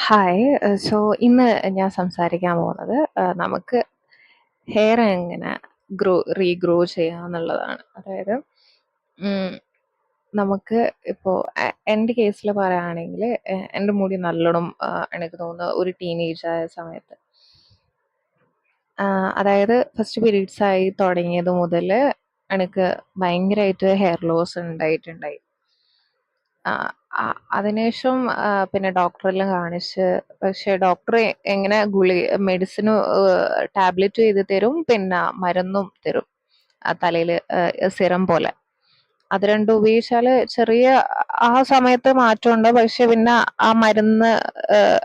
Hi. ഇന്ന് ഞാൻ സംസാരിക്കാൻ പോകുന്നത് നമുക്ക് ഹെയർ എങ്ങനെ റീഗ്രോ ചെയ്യാന്നുള്ളതാണ്. അതായത് ഉം, നമുക്ക് ഇപ്പോൾ എൻ്റെ കേസിൽ പറയുകയാണെങ്കിൽ എൻ്റെ മുടി നല്ലോണം എനിക്ക് തോന്നുന്നു ഒരു ടീനേജ് ആയ സമയത്ത് അതായത് ഫസ്റ്റ് പീരീഡ്സ് ആയി തുടങ്ങിയത് മുതൽ എനിക്ക് ഭയങ്കരമായിട്ട് ഹെയർ ലോസ് ഉണ്ടായിട്ടുണ്ടായി. ആ, അതിനുശേഷം പിന്നെ ഡോക്ടറെല്ലാം കാണിച്ച്, പക്ഷെ ഡോക്ടർ എങ്ങനെ മെഡിസിന് ടാബ്ലറ്റ് ചെയ്ത് തരും, പിന്നെ മരുന്നും തരും തലയിൽ സിറം പോലെ. അത് രണ്ടും ഉപയോഗിച്ചാല് ചെറിയ ആ സമയത്ത് മാറ്റമുണ്ട്. പക്ഷെ പിന്നെ ആ മരുന്ന്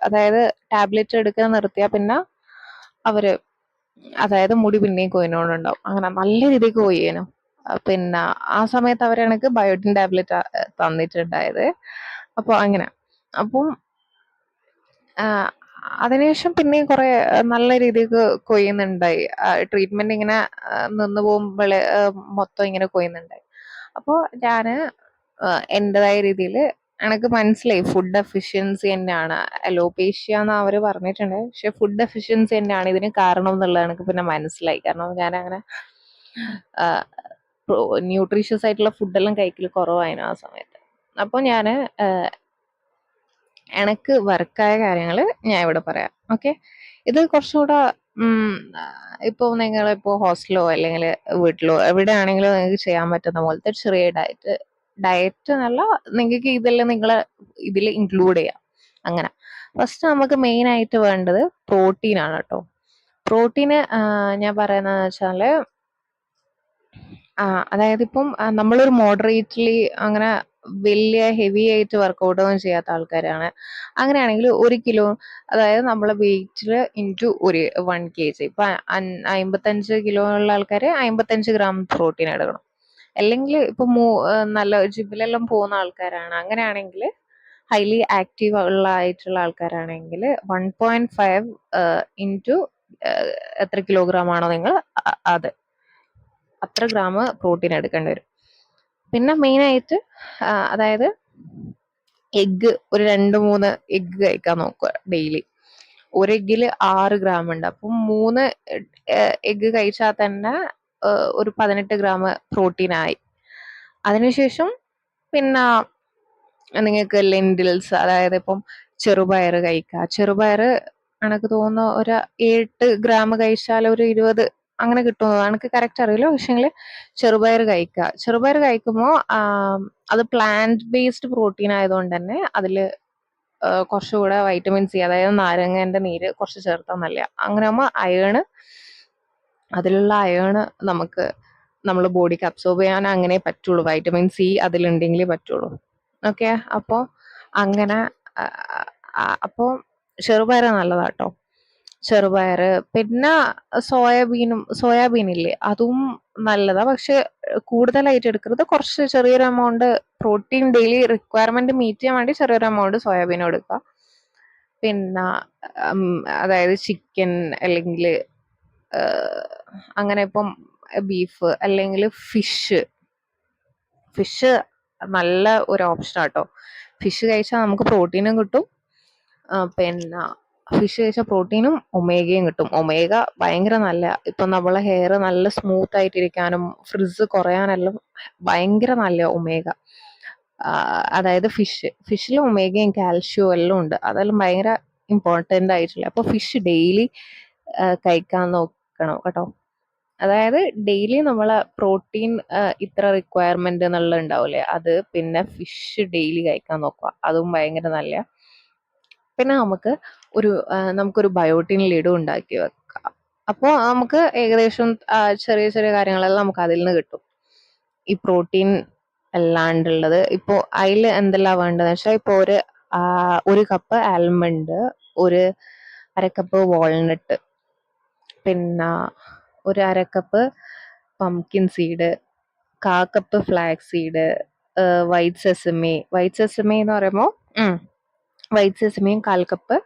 അതായത് ടാബ്ലറ്റ് എടുക്കാൻ നിർത്തിയാ പിന്നെ അവര് അതായത് മുടി പിന്നെയും കൊഴിഞ്ഞോണ്ടുണ്ടാവും. അങ്ങനെ നല്ല രീതിക്ക് കൊയ്യേനു. പിന്നെ ആ സമയത്ത് അവരെനിക്ക് ബയോട്ടിൻ ടാബ്ലറ്റ് തന്നിട്ടുണ്ടായത്. അപ്പോൾ അങ്ങനെ. അപ്പം അതിനുശേഷം പിന്നെയും കുറെ നല്ല രീതിക്ക് കൊയ്യുന്നുണ്ടായി. ട്രീറ്റ്മെന്റ് ഇങ്ങനെ നിന്ന് പോകുമ്പോഴേ മൊത്തം ഇങ്ങനെ കൊയ്യുന്നുണ്ടായി. അപ്പോൾ ഞാന് എൻ്റെതായ രീതിയിൽ എനിക്ക് മനസ്സിലായി ഫുഡ് എഫിഷ്യൻസി തന്നെയാണ്. അലോപേഷ്യ എന്ന് അവർ പറഞ്ഞിട്ടുണ്ട്, പക്ഷെ ഫുഡ് എഫിഷ്യൻസി തന്നെയാണ് ഇതിന് കാരണം എന്നുള്ളത് എനിക്ക് പിന്നെ മനസ്സിലായി. കാരണം ഞാൻ അങ്ങനെ ന്യൂട്രീഷ്യസ് ആയിട്ടുള്ള ഫുഡെല്ലാം കഴിക്കൽ കുറവായിരുന്നു ആ സമയത്ത്. അപ്പോൾ ഞാൻ എനക്ക് വർക്കായ കാര്യങ്ങൾ ഞാൻ ഇവിടെ പറയാം. ഓക്കെ, ഇത് കുറച്ചുകൂടെ ഇപ്പോൾ നിങ്ങളിപ്പോൾ ഹോസ്റ്റലോ അല്ലെങ്കിൽ വീട്ടിലോ എവിടെയാണെങ്കിലും നിങ്ങൾക്ക് ചെയ്യാൻ പറ്റുന്ന പോലത്തെ ചെറിയ ഡയറ്റ് എന്നല്ല, നിങ്ങൾക്ക് ഇതെല്ലാം നിങ്ങളെ ഇതിൽ ഇൻക്ലൂഡ് ചെയ്യാം. അങ്ങനെ ഫസ്റ്റ് നമുക്ക് മെയിൻ ആയിട്ട് വേണ്ടത് പ്രോട്ടീൻ ആണ് കേട്ടോ. പ്രോട്ടീന് ഞാൻ പറയുന്നതെന്ന് വെച്ചാൽ അതായത് ഇപ്പം നമ്മളൊരു മോഡറേറ്റ്ലി അങ്ങനെ വലിയ ഹെവി ആയിട്ട് വർക്കൗട്ട് ഒന്നും ചെയ്യാത്ത ആൾക്കാരാണ്. അങ്ങനെയാണെങ്കിൽ 1 കിലോ, അതായത് നമ്മളെ വെയിറ്റിൽ ഇൻറ്റു 1 kg. ഇപ്പൊ 55 കിലോ ഉള്ള ആൾക്കാർ 55 ഗ്രാം പ്രോട്ടീൻ എടുക്കണം. അല്ലെങ്കിൽ ഇപ്പൊ നല്ല ജിമ്മിലെല്ലാം പോകുന്ന ആൾക്കാരാണ്, അങ്ങനെയാണെങ്കിൽ ഹൈലി ആക്റ്റീവ് ആയിട്ടുള്ള ആൾക്കാരാണെങ്കിൽ 1.5 ഇൻറ്റു എത്ര കിലോഗ്രാം ആണോ നിങ്ങൾ അത് അത്ര ഗ്രാം പ്രോട്ടീൻ എടുക്കേണ്ടി വരും. പിന്നെ മെയിനായിട്ട് അതായത് എഗ്ഗ് ഒരു 2-3 എഗ്ഗ് കഴിക്കാൻ നോക്കുക ഡെയിലി. ഒരു എഗ്ഗിൽ 6 ഗ്രാം ഉണ്ട്. അപ്പം 3 എഗ്ഗ് കഴിച്ചാൽ തന്നെ ഒരു 18 ഗ്രാം പ്രോട്ടീൻ ആയി. അതിനുശേഷം പിന്നെ നിങ്ങൾക്ക് ലെൻറ്റിൽസ്, അതായത് ഇപ്പം ചെറുപയർ കഴിക്കുക. ചെറുപയർ എനിക്ക് തോന്നുന്നു ഒരു 8 ഗ്രാം കഴിച്ചാൽ ഒരു 20 അങ്ങനെ കിട്ടുന്നത് എനിക്ക് കറക്റ്റ് അറിയില്ല. പക്ഷെങ്കിൽ ചെറുപയർ കഴിക്കുക. ചെറുപയർ കഴിക്കുമ്പോൾ അത് പ്ലാന്റ് ബേസ്ഡ് പ്രോട്ടീൻ ആയതുകൊണ്ട് തന്നെ അതിൽ കുറച്ചുകൂടെ വൈറ്റമിൻ സി, അതായത് നാരങ്ങേൻ്റെ നീര് കുറച്ച് ചേർത്താൽ നല്ല. അങ്ങനെ ആകുമ്പോൾ അതിലുള്ള അയേണ് നമുക്ക് നമ്മൾ ബോഡിക്ക് അബ്സോർബ് ചെയ്യാൻ അങ്ങനെ പറ്റുള്ളൂ. വൈറ്റമിൻ സി അതിലുണ്ടെങ്കിലേ പറ്റുള്ളൂ. ഓക്കെ, അപ്പോൾ അങ്ങനെ അപ്പോൾ ചെറുപയർ നല്ലതാട്ടോ. ചെറുപയർ, പിന്നെ സോയാബീൻ ഇല്ലേ, അതും നല്ലതാ. പക്ഷെ കൂടുതലായിട്ട് എടുക്കരുത്. കുറച്ച് ചെറിയൊരു amount protein daily requirement meet ചെയ്യാൻ വേണ്ടി ചെറിയൊരു എമൗണ്ട് സോയാബീനും എടുക്കുക. പിന്നെ അതായത് ചിക്കൻ അല്ലെങ്കിൽ അങ്ങനെ ഇപ്പം ബീഫ് അല്ലെങ്കിൽ ഫിഷ് നല്ല ഒരു ഓപ്ഷൻ ആട്ടോ. ഫിഷ് കഴിച്ചാൽ നമുക്ക് പ്രോട്ടീനും കിട്ടും. പിന്നെ ഫിഷ് കഴിച്ചാൽ പ്രോട്ടീനും ഒമേഗയും കിട്ടും. ഒമേഗ ഭയങ്കര നല്ല. ഇപ്പം നമ്മളെ ഹെയർ നല്ല സ്മൂത്ത് ആയിട്ടിരിക്കാനും ഫ്രിസ് കുറയാനെല്ലാം ഭയങ്കര നല്ല ഒമേഗ. അതായത് ഫിഷിൽ ഒമേഗയും കാൽഷ്യവും എല്ലാം ഉണ്ട്. അതെല്ലാം ഭയങ്കര ഇമ്പോർട്ടൻ്റ് ആയിട്ടുള്ള. അപ്പോൾ ഫിഷ് ഡെയിലി കഴിക്കാൻ നോക്കണം കേട്ടോ. അതായത് ഡെയിലി നമ്മളെ പ്രോട്ടീൻ ഇത്ര റിക്വയർമെന്റ് എന്നുള്ള ഉണ്ടാവില്ലേ, അത്. പിന്നെ ഫിഷ് ഡെയിലി കഴിക്കാൻ നോക്കുക, അതും ഭയങ്കര നല്ല. പിന്നെ നമുക്കൊരു ബയോട്ടിൻ ലഡു ഉണ്ടാക്കി വെക്കാം. അപ്പോൾ നമുക്ക് ഏകദേശം ചെറിയ ചെറിയ കാര്യങ്ങളെല്ലാം നമുക്ക് അതിൽ നിന്ന് കിട്ടും. ഈ പ്രോട്ടീൻ അല്ലാണ്ടുള്ളത് ഇപ്പോൾ അതിൽ എന്തെല്ലാം വേണ്ടതെന്ന് വെച്ചാൽ, ഇപ്പോൾ ഒരു കപ്പ് ആൽമണ്ട്, ഒരു അരക്കപ്പ് വാൾനട്ട്, പിന്നെ ഒരു അരക്കപ്പ് pumpkin seed, 1/4 cup flax seed, white sesame എന്ന് പറയുമ്പോൾ വൈറ്റ് സെസമിയും 1/4 കപ്പ്,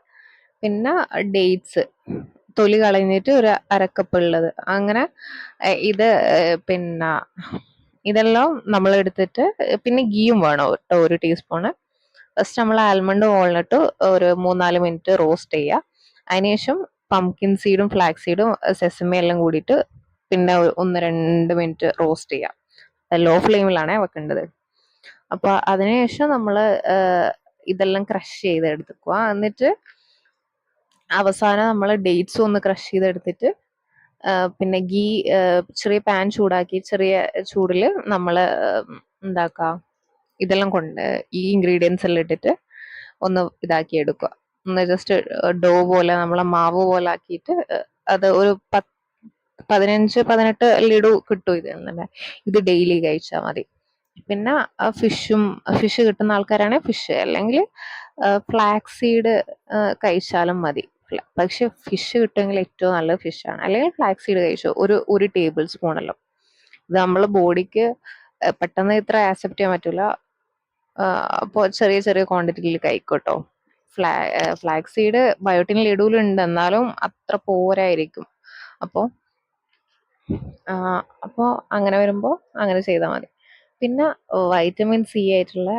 പിന്നെ ഡേറ്റ്സ് തൊലി കളഞ്ഞിട്ട് ഒരു അരക്കപ്പ് ഉള്ളത്. അങ്ങനെ ഇത് പിന്നെ ഇതെല്ലാം നമ്മൾ എടുത്തിട്ട്, പിന്നെ ഗീയും വേണം കേട്ടോ, 1 ടീസ്പൂണ്. ഫസ്റ്റ് നമ്മൾ ആൽമണ്ട് വാൾനട്ട് ഒരു 3-4 മിനിറ്റ് റോസ്റ്റ് ചെയ്യുക. അതിനുശേഷം പംകിൻ സീഡും ഫ്ലാക്സ് സീഡും സെസമി എല്ലാം കൂടിയിട്ട് പിന്നെ 1-2 മിനിറ്റ് റോസ്റ്റ് ചെയ്യുക. ലോ ഫ്ലെയിമിലാണ് വെക്കേണ്ടത്. അപ്പൊ അതിനുശേഷം നമ്മൾ ഇതെല്ലാം ക്രഷ് ചെയ്തെടുക്കുക. എന്നിട്ട് അവസാനം നമ്മൾ ഡേറ്റ്സ് ഒന്ന് ക്രഷ് ചെയ്തെടുത്തിട്ട് പിന്നെ ഗീ ചെറിയ പാൻ ചൂടാക്കി ചെറിയ ചൂടിൽ നമ്മൾ എന്താക്കുക, ഇതെല്ലാം കൊണ്ട് ഈ ഇൻഗ്രീഡിയൻസ് എല്ലാം ഇട്ടിട്ട് ഒന്ന് ഇതാക്കി എടുക്കുക. ഒന്ന് ജസ്റ്റ് ഡോ പോലെ നമ്മളെ മാവ് പോലെ ആക്കിയിട്ട് അത് ഒരു 15-18 ലഡു കിട്ടും. ഇത് ഡെയിലി കഴിച്ചാൽ മതി. പിന്നെ ഫിഷ് കിട്ടുന്ന ആൾക്കാരാണെങ്കിൽ ഫിഷ്, അല്ലെങ്കിൽ ഫ്ലാക്സ് സീഡ് കഴിച്ചാലും മതി. പക്ഷെ ഫിഷ് കിട്ടുമെങ്കിൽ ഏറ്റവും നല്ലത് ഫിഷാണ്, അല്ലെങ്കിൽ ഫ്ലാക്സ് സീഡ് കഴിച്ചു ഒരു ടേബിൾ സ്പൂണല്ലോ. ഇത് നമ്മളെ ബോഡിക്ക് പെട്ടെന്ന് ഇത്ര ആക്സെപ്റ്റ് ചെയ്യാൻ പറ്റില്ല. അപ്പോൾ ചെറിയ ചെറിയ ക്വാണ്ടിറ്റിയിൽ കഴിക്കോട്ടോ. ഫ്ലാക്സ് സീഡ് ബയോട്ടിൻ ലഡുവിലുണ്ട്, എന്നാലും അത്ര പോരായിരിക്കും. അപ്പോൾ അപ്പോൾ അങ്ങനെ വരുമ്പോൾ അങ്ങനെ ചെയ്താൽ മതി. പിന്നെ വൈറ്റമിൻ സി ആയിട്ടുള്ള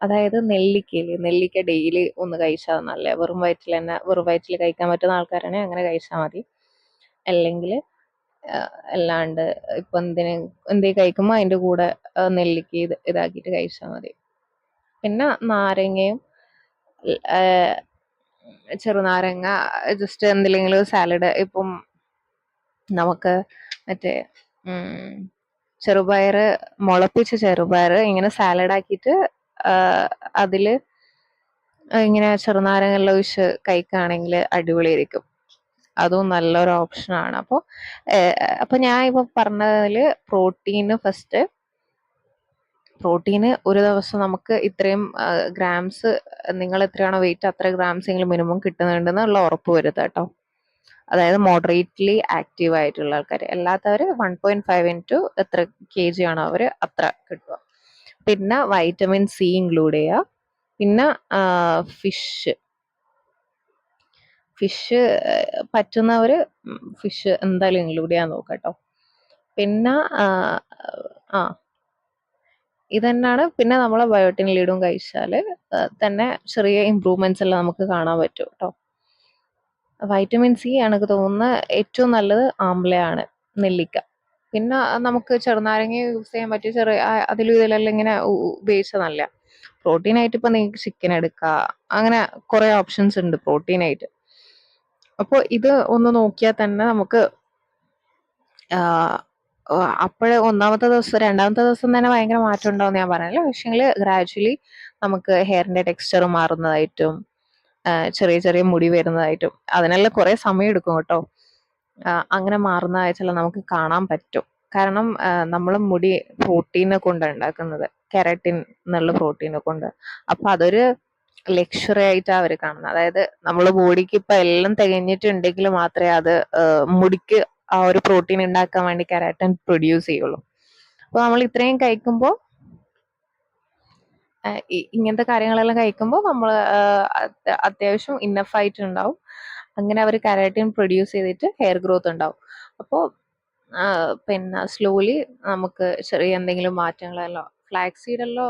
അതായത് നെല്ലിക്ക ഡെയിലി ഒന്ന് കഴിച്ചാൽ നല്ല. വെറും വയറ്റിൽ കഴിക്കാൻ പറ്റുന്ന ആൾക്കാരാണെങ്കിൽ അങ്ങനെ കഴിച്ചാൽ മതി. അല്ലെങ്കിൽ അല്ലാണ്ട് ഇപ്പൊ എന്തെങ്കിലും കഴിക്കുമ്പോൾ അതിന്റെ കൂടെ നെല്ലിക്ക ഇതാക്കിയിട്ട് കഴിച്ചാൽ മതി. പിന്നെ നാരങ്ങയും ചെറുനാരങ്ങ ജസ്റ്റ് എന്തെങ്കിലും സാലഡ്, ഇപ്പം നമുക്ക് മറ്റേ ചെറുപയറ്, മുളപ്പിച്ച ചെറുപയറ് ഇങ്ങനെ സാലഡ് ആക്കിയിട്ട് അതില് ഇങ്ങനെ ചെറുനാരങ്ങ എല്ലാം ഒഴിച്ച് കഴിക്കുകയാണെങ്കിൽ അടിപൊളിയായിരിക്കും. അതും നല്ലൊരു ഓപ്ഷനാണ്. അപ്പൊ ഞാൻ ഇപ്പൊ പറഞ്ഞതില് പ്രോട്ടീന് ഒരു ദിവസം നമുക്ക് ഇത്രയും ഗ്രാംസ്, നിങ്ങൾ എത്രയാണോ വെയിറ്റ് അത്ര ഗ്രാംസ് എങ്കിലും മിനിമം കിട്ടുന്നുണ്ടെന്നുള്ള ഉറപ്പ് വരുത്തുക കേട്ടോ. അതായത് മോഡറേറ്റ്ലി ആക്റ്റീവ് ആയിട്ടുള്ള ആൾക്കാർ, അല്ലാത്തവർ 1.5 ഇൻറ്റു എത്ര kg ആണോ അവർ അത്ര കിട്ടുക. പിന്നെ വൈറ്റമിൻ സി ഇൻക്ലൂഡ് ചെയ്യുക. പിന്നെ ഫിഷ് പറ്റുന്നവർ ഫിഷ് എന്തായാലും ഇൻക്ലൂഡ് ചെയ്യാൻ നോക്കാം കേട്ടോ. പിന്നെ ഇതന്നെയാണ്. പിന്നെ നമ്മളെ ബയോട്ടിൻ ലീഡും കഴിച്ചാൽ തന്നെ ചെറിയ ഇമ്പ്രൂവ്മെന്റ്സ് എല്ലാം നമുക്ക് കാണാൻ പറ്റും കേട്ടോ. വൈറ്റമിൻ സി എനിക്ക് തോന്നുന്നത് ഏറ്റവും നല്ലത് ആംലയാണ്, നെല്ലിക്ക. പിന്നെ നമുക്ക് ചെറുനാരങ്ങ യൂസ് ചെയ്യാൻ പറ്റിയ അതിലും ഇതിലെല്ലാം ഇങ്ങനെ ഉപയോഗിച്ച നല്ല പ്രോട്ടീൻ ആയിട്ട്. ഇപ്പൊ നിങ്ങൾക്ക് ചിക്കൻ എടുക്കുക, അങ്ങനെ കുറെ ഓപ്ഷൻസ് ഉണ്ട് പ്രോട്ടീൻ ആയിട്ട്. അപ്പോൾ ഇത് ഒന്ന് നോക്കിയാൽ തന്നെ നമുക്ക് അപ്പോഴേ ഒന്നാമത്തെ ദിവസം രണ്ടാമത്തെ ദിവസം തന്നെ ഭയങ്കര മാറ്റം ഉണ്ടാവും ഞാൻ പറഞ്ഞല്ലോ. പക്ഷെങ്കിൽ ഗ്രാജുവലി നമുക്ക് ഹെയറിന്റെ ടെക്സ്ചർ മാറുന്നതായിട്ടും ചെറിയ ചെറിയ മുടി വരുന്നതായിട്ടും അതിനെല്ലാം കുറെ സമയം എടുക്കും കേട്ടോ. അങ്ങനെ മാറുന്നതായിട്ടുള്ള നമുക്ക് കാണാൻ പറ്റും. കാരണം നമ്മൾ മുടി പ്രോട്ടീനെ കൊണ്ടാണ് ഉണ്ടാക്കുന്നത്, കെരാറ്റിൻ എന്നുള്ള പ്രോട്ടീനെ കൊണ്ട്. അപ്പൊ അതൊരു ലക്ഷറി ആയിട്ടാണ് അവർ കാണുന്നത്. അതായത് നമ്മളെ ബോഡിക്ക് ഇപ്പൊ എല്ലാം തികഞ്ഞിട്ടുണ്ടെങ്കിൽ മാത്രമേ അത് മുടിക്ക് ആ ഒരു പ്രോട്ടീൻ ഉണ്ടാക്കാൻ വേണ്ടി കെരാറ്റിൻ പ്രൊഡ്യൂസ് ചെയ്യുള്ളൂ. അപ്പൊ നമ്മൾ ഇത്രയും കഴിക്കുമ്പോൾ, ഇങ്ങനത്തെ കാര്യങ്ങളെല്ലാം കഴിക്കുമ്പോൾ നമ്മൾ അത്യാവശ്യം ഇന്നഫ് ആയിട്ടുണ്ടാവും. അങ്ങനെ അവർ കെരാറ്റിൻ പ്രൊഡ്യൂസ് ചെയ്തിട്ട് ഹെയർ ഗ്രോത്ത് ഉണ്ടാവും. അപ്പോൾ പിന്നെ സ്ലോലി നമുക്ക് ചെറിയ എന്തെങ്കിലും മാറ്റങ്ങളെല്ലോ ഫ്ലാക്സ് സീഡെല്ലോ,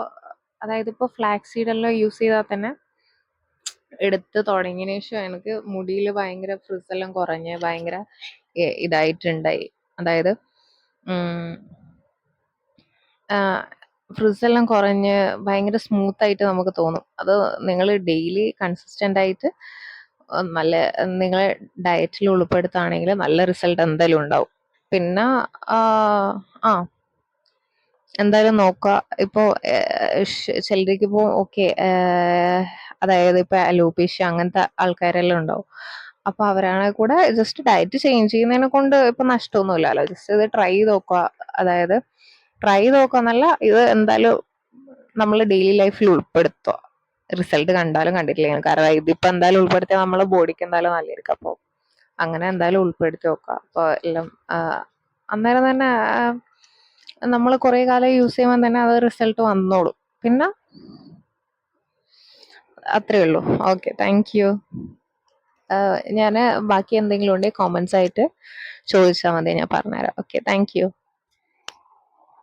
അതായത് ഇപ്പോൾ ഫ്ലാക്സ് സീഡെല്ലാം യൂസ് ചെയ്താൽ തന്നെ എടുത്ത് തുടങ്ങിയതിന് ശേഷം എനിക്ക് മുടിയിൽ ഭയങ്കര ഫ്രിസെല്ലാം കുറഞ്ഞ് ഭയങ്കര ഇതായിട്ടുണ്ടായി. അതായത് ഫ്രിസെല്ലാം കുറഞ്ഞ് ഭയങ്കര സ്മൂത്ത് ആയിട്ട് നമുക്ക് തോന്നും. അത് നിങ്ങൾ ഡെയിലി കൺസിസ്റ്റന്റ് ആയിട്ട് നല്ല നിങ്ങളെ ഡയറ്റിൽ ഉൾപ്പെടുത്തുകയാണെങ്കിൽ നല്ല റിസൾട്ട് എന്തായാലും ഉണ്ടാവും. പിന്നെ എന്തായാലും നോക്കുക. ഇപ്പോൾ ചിലർക്ക് ഇപ്പോൾ ഓക്കെ, അതായത് ഇപ്പൊ അലോപേഷ്യ അങ്ങനത്തെ ആൾക്കാരെല്ലാം ഉണ്ടാവും. അപ്പൊ അവരാണെങ്കിൽ കൂടെ ജസ്റ്റ് ഡയറ്റ് ചേഞ്ച് ചെയ്യുന്നതിനെ കൊണ്ട് ഇപ്പൊ നഷ്ടമൊന്നുമില്ലല്ലോ. ജസ്റ്റ് ഇത് ട്രൈ ചെയ്ത് നോക്കുക. അതായത് ട്രൈ ചെയ്ത് നോക്കുക എന്നല്ല, ഇത് എന്തായാലും നമ്മൾ ഡെയിലി ലൈഫിൽ ഉൾപ്പെടുത്തുക. റിസൾട്ട് കണ്ടാലും കണ്ടിട്ടില്ലെങ്കിൽ, കാരണം ഇതിപ്പോ എന്തായാലും ഉൾപ്പെടുത്തിയാൽ നമ്മളെ ബോഡിക്ക് എന്തായാലും നല്ലതായിരിക്കും. അപ്പോൾ അങ്ങനെ എന്തായാലും ഉൾപ്പെടുത്തി നോക്കുക. അപ്പോൾ എല്ലാം അന്നേരം തന്നെ നമ്മൾ കുറെ കാലം യൂസ് ചെയ്യുമ്പോൾ തന്നെ അത് റിസൾട്ട് വന്നോളും. പിന്നെ അത്രേ ഉള്ളൂ. Okay, thank you. ഞാൻ ബാക്കി എന്തെങ്കിലും ഉണ്ടെങ്കിൽ കോമൻസ് ആയിട്ട് ചോദിച്ചാൽ മതി, ഞാൻ പറഞ്ഞുതരാം. Okay, thank you.